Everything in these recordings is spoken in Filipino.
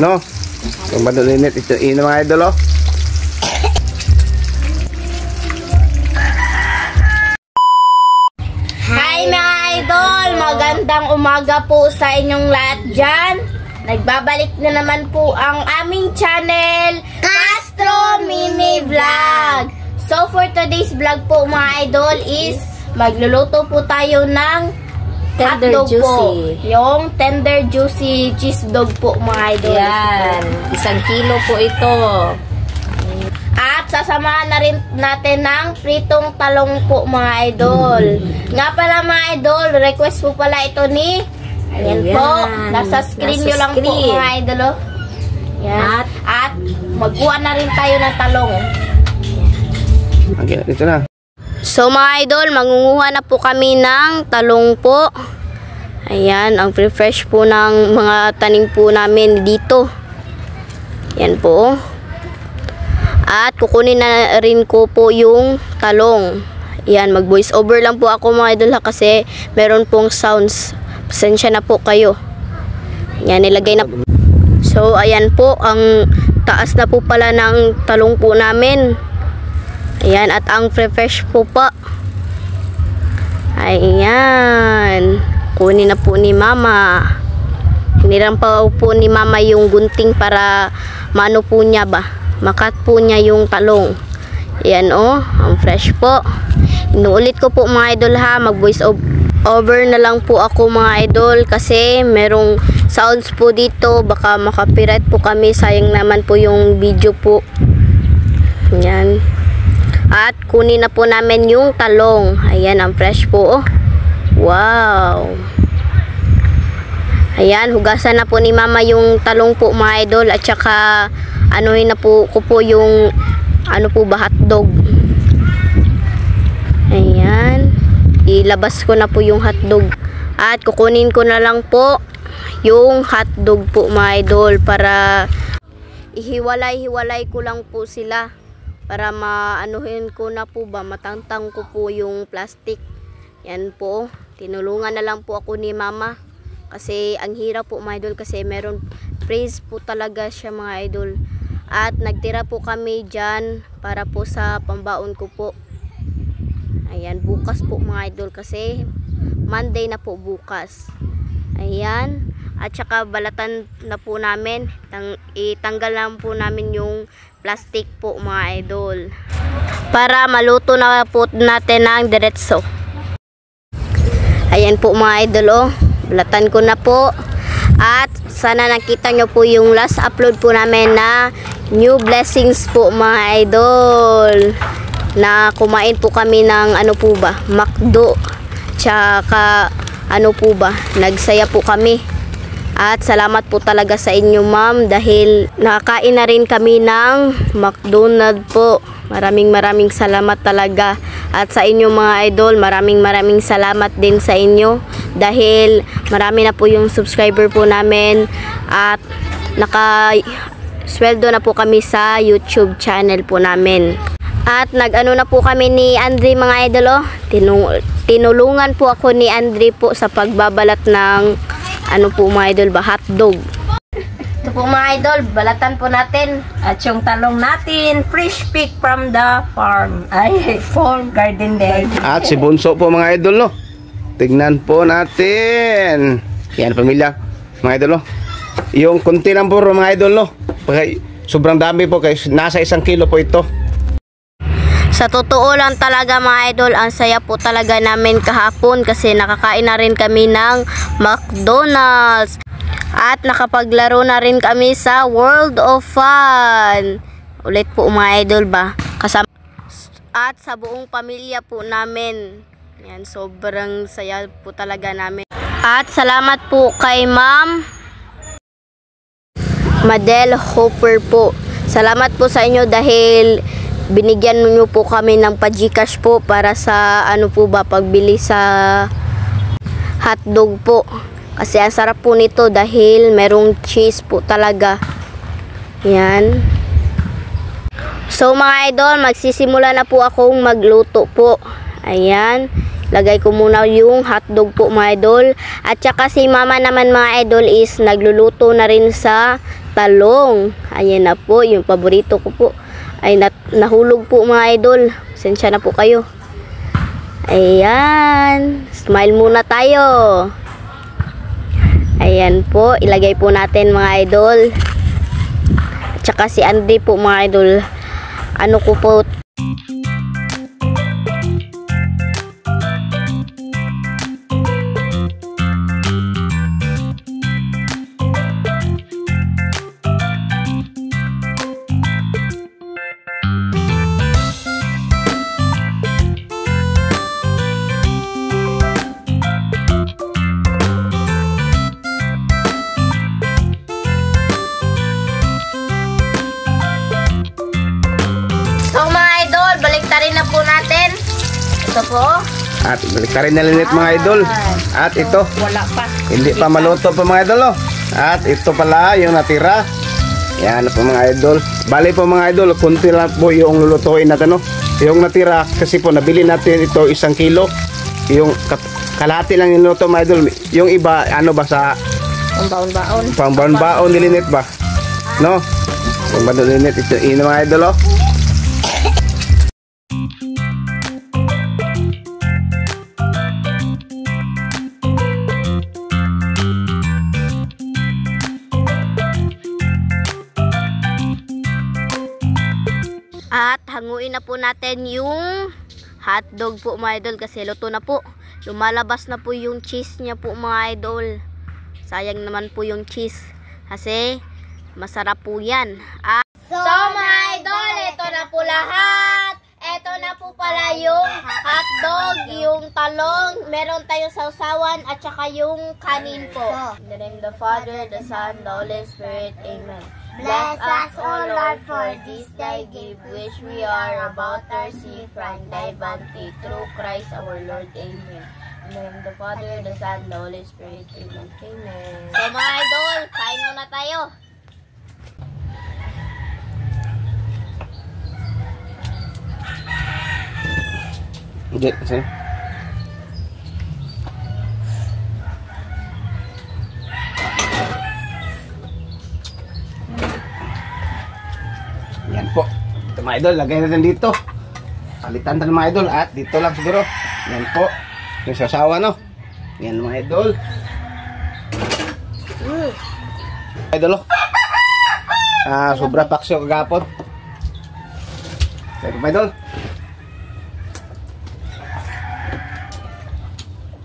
No? Kung madulinit, ito mga idol, oh. Hi mga idol! Magandang umaga po sa inyong lahat dyan. Nagbabalik na naman po ang aming channel, Castro Mini Vlog. So for today's vlog po mga idol is magluluto po tayo ng Tender hotdog juicy. Po. Yung tender juicy cheese dog po mga idol. Yan. 1 kilo po ito. At sasamahan na rin natin ng pritong talong po mga idol. Nga pala mga idol, request po pala ito ni ayan po, nasa screen nyo lang po mga idol. Oh. Yan. At magkuha na rin tayo ng talong. Okay, dito na. So mga idol, mangunguha na po kami ng talong po. Ayan, ang refresh po ng mga tanim po namin dito. Yan po. At kukunin na rin ko po yung talong. Ayan, mag voice over lang po ako mga idol ha, kasi meron pong sounds. Pasensya na po kayo. Ayan, nilagay na. So ayan po, ang taas na po pala ng talong po namin. Ayan, at ang refresh po pa. Ayan. Kunin na po ni mama. Hiniram pa po ni mama yung gunting para maano po niya ba. Makat po niya yung talong. Ayan oh, ang fresh po. Inuulit ko po mga idol ha. Mag voice over na lang po ako mga idol. Kasi merong sounds po dito. Baka makapiright po kami. Sayang naman po yung video po. Ayan. At kunin na po namin yung talong. Ayan, ang fresh po. Oh. Wow. Ayan, hugasan na po ni mama yung talong po mga idol. At saka, anuhin na po ko po yung, ano po ba, hotdog. Ayan. Ilabas ko na po yung hotdog. At kukunin ko na lang po yung hotdog po mga idol. Para ihiwalay-hiwalay ko lang po sila. Para maanuhin ko na po ba, matangtang ko po yung plastic. Yan po, tinulungan na lang po ako ni mama. Kasi ang hirap po mga idol, kasi meron praise po talaga siya mga idol. At nagtira po kami dyan para po sa pambaon ko po. Ayan, bukas po mga idol, kasi Monday na po bukas. Ayan, at saka balatan na po namin. Itanggal lang po namin yung plastic po mga idol. Para maluto na po natin ng diretso. Ayan po mga idol oh. Balatan ko na po. At sana nakita nyo po yung last upload po namin na new blessings po mga idol. Na kumain po kami ng ano po ba, McDo. Tsaka ano po ba, nagsaya po kami. At salamat po talaga sa inyo ma'am, dahil nakakain na rin kami ng McDonald's po. Maraming salamat talaga. At sa inyo mga idol, maraming salamat din sa inyo. Dahil marami na po yung subscriber po namin. At naka-sweldo na po kami sa YouTube channel po namin. At nag-ano na po kami ni Andre mga idol oh. Tinulungan po ako ni Andre po sa pagbabalat ng ano po mga idol ba, hotdog. Ito po mga idol, balatan po natin. At yung talong natin, fresh pick from the farm. Ay, farm garden din. At si Bunso po mga idol, no? Tignan po natin. Yan pamilya, mga idol, no? Yung kunti lang po mga idol, no? Sobrang dami po, kaya nasa 1 kilo po ito. Sa totoo lang talaga mga idol, ang saya po talaga namin kahapon kasi nakakain na rin kami ng McDonald's. At nakapaglaro na rin kami sa World of Fun. Ulit po mga idol ba? Kasama at sa buong pamilya po namin. Yan, sobrang saya po talaga namin. At salamat po kay Ma'am Madel Hopper po. Salamat po sa inyo dahil binigyan niyo po kami ng pa-Gcash po para sa ano po ba, pagbili sa hotdog po. Kasi ang sarap po nito dahil merong cheese po talaga. Yan. So mga idol, magsisimula na po akong magluto po. Ayan. Lagay ko muna yung hotdog po mga idol. At saka si mama naman mga idol is nagluluto na rin sa talong. Ayan na po, yung paborito ko po. Ay nahulog po mga idol. Sensya na po kayo. Ayan. Smile muna tayo. Ayan po. Ilagay po natin mga idol. At saka si Andre po mga idol. Ano ko po. Na po natin. Ito po. At baliktarin na linit mga idol. At ito. Wala pa. Hindi pa maluto pa mga idol. At ito pala yung natira. Yan po mga idol. Bali po mga idol, kunti lang po yung lulutuin natin. Yung natira kasi po nabili natin ito 1 kilo. Yung kalahati lang yung luto mga idol. Yung iba ano ba sa Pambaon-baon. Pambaon-baon nilinit ba? No? Pambaon nilinit ito mga idol. At hanguin na po natin yung hotdog po mga idol kasi luto na po. Lumalabas na po yung cheese niya po mga idol. Sayang naman po yung cheese kasi masarap po yan. So mga idol, ito na po lahat. Ito na po pala yung hotdog, yung talong, meron tayong sausawan at saka yung kanin po. In the name of the Father, the Son, the Holy Spirit. Amen. Bless us, O Lord, for this thy gift, which we are about to receive from thy bounty, through Christ our Lord. Amen. In the name of the Father, the Son, the Holy Spirit. Amen. Amen. So mga idol, kain muna tayo. Hindi, sino? Yan po. Ito mga idol, lagay natin dito. Palitan tayo mga idol. At dito lang siguro. Yan po. Yung sasawa, no? Yan mga idol. Idol, sobra paksyo kagapon. Ito mga idol.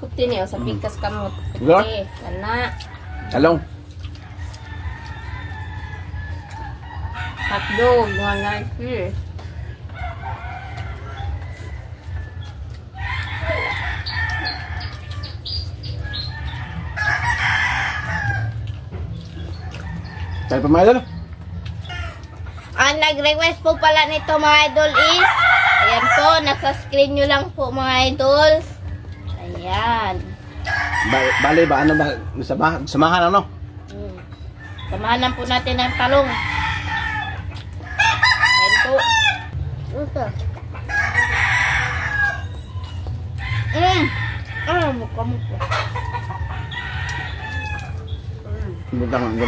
Kuti niyo sa pikas kamot. Good. Kuti. Kana. Talong. Hotdog. Mga nice. Tayo pa mga idol. Ang nag-request po pala nito mga idol is, ayan po, nasa screen nyo lang po mga idol. Ayan. Bali ba? Ano ba? Samahan ano? Samahan lang po natin ng talong. Ayan po. Ito. Mukha. Butang ano?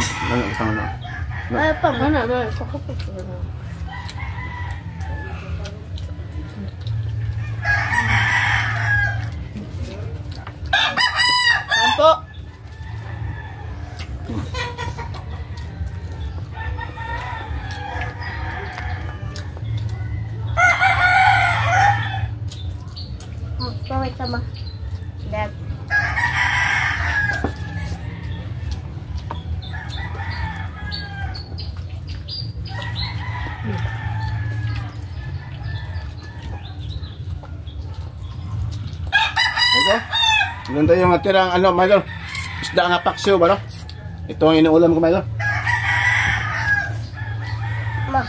Ay, pa. Ano? Ayan po. Wait sama. Dad. Ito. Ganito yung natirang ano, mga idol. Isda nga paksyo ba, no? Ito ang inuulam ko, mga idol. Ma.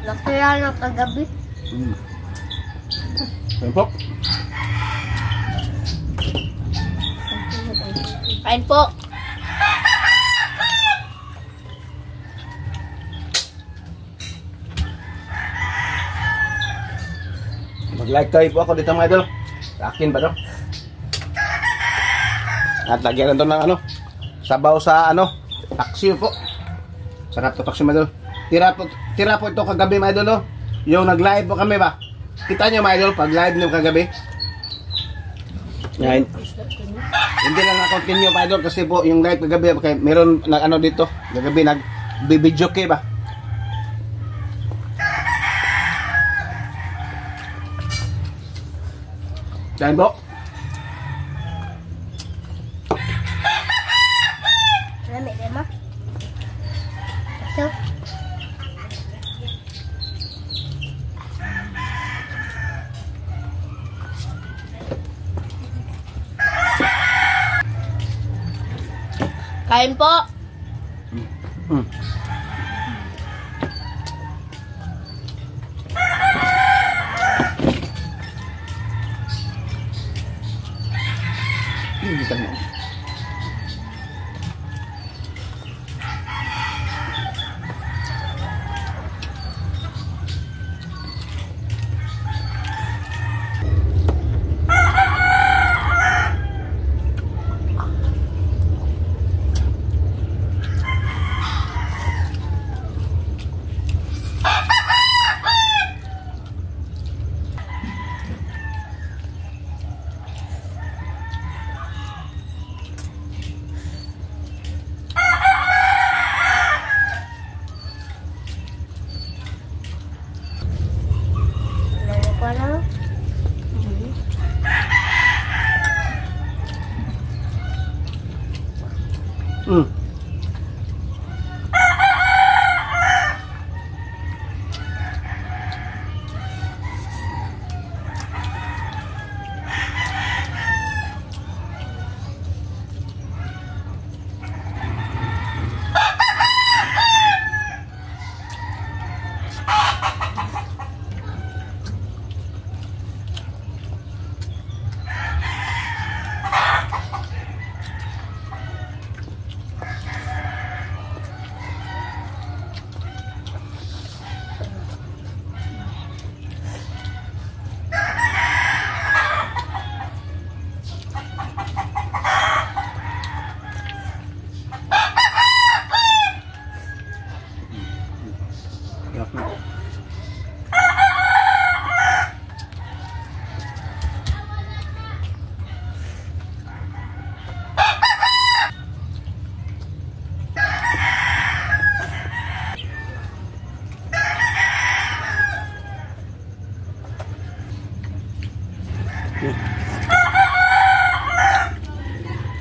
Nakaya na kagabi. Ayan po. Kain po. Mag-like kayo po ako dito mga idol. Sa akin ba no? At lagyan na ito ng ano, sabaw sa ano, taksiyo po. Sarap to taksiyo mga idol. Tira po ito kagabi mga idol no? Yung nag-live po kami ba? Kita nyo mga idol pag live nyo kagabi. Yan. Hindi lang na-continue mga idol kasi po yung live kagabi kaya meron na ano dito. Kagabi nag-video kay ba? Yan po. Lamig din mo. So. Kain po. Hindi ka mo.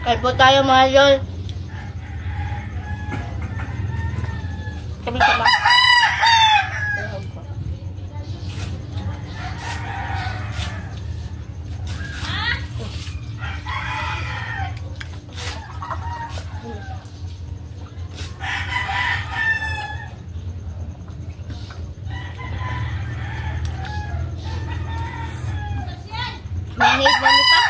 Kain po tayo mga idol. Kami sama. Manhid na nito.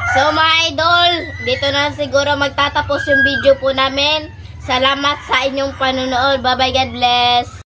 So mga idol, dito na siguro magtatapos yung video po namin. Salamat sa inyong panonood. Bye bye, God bless.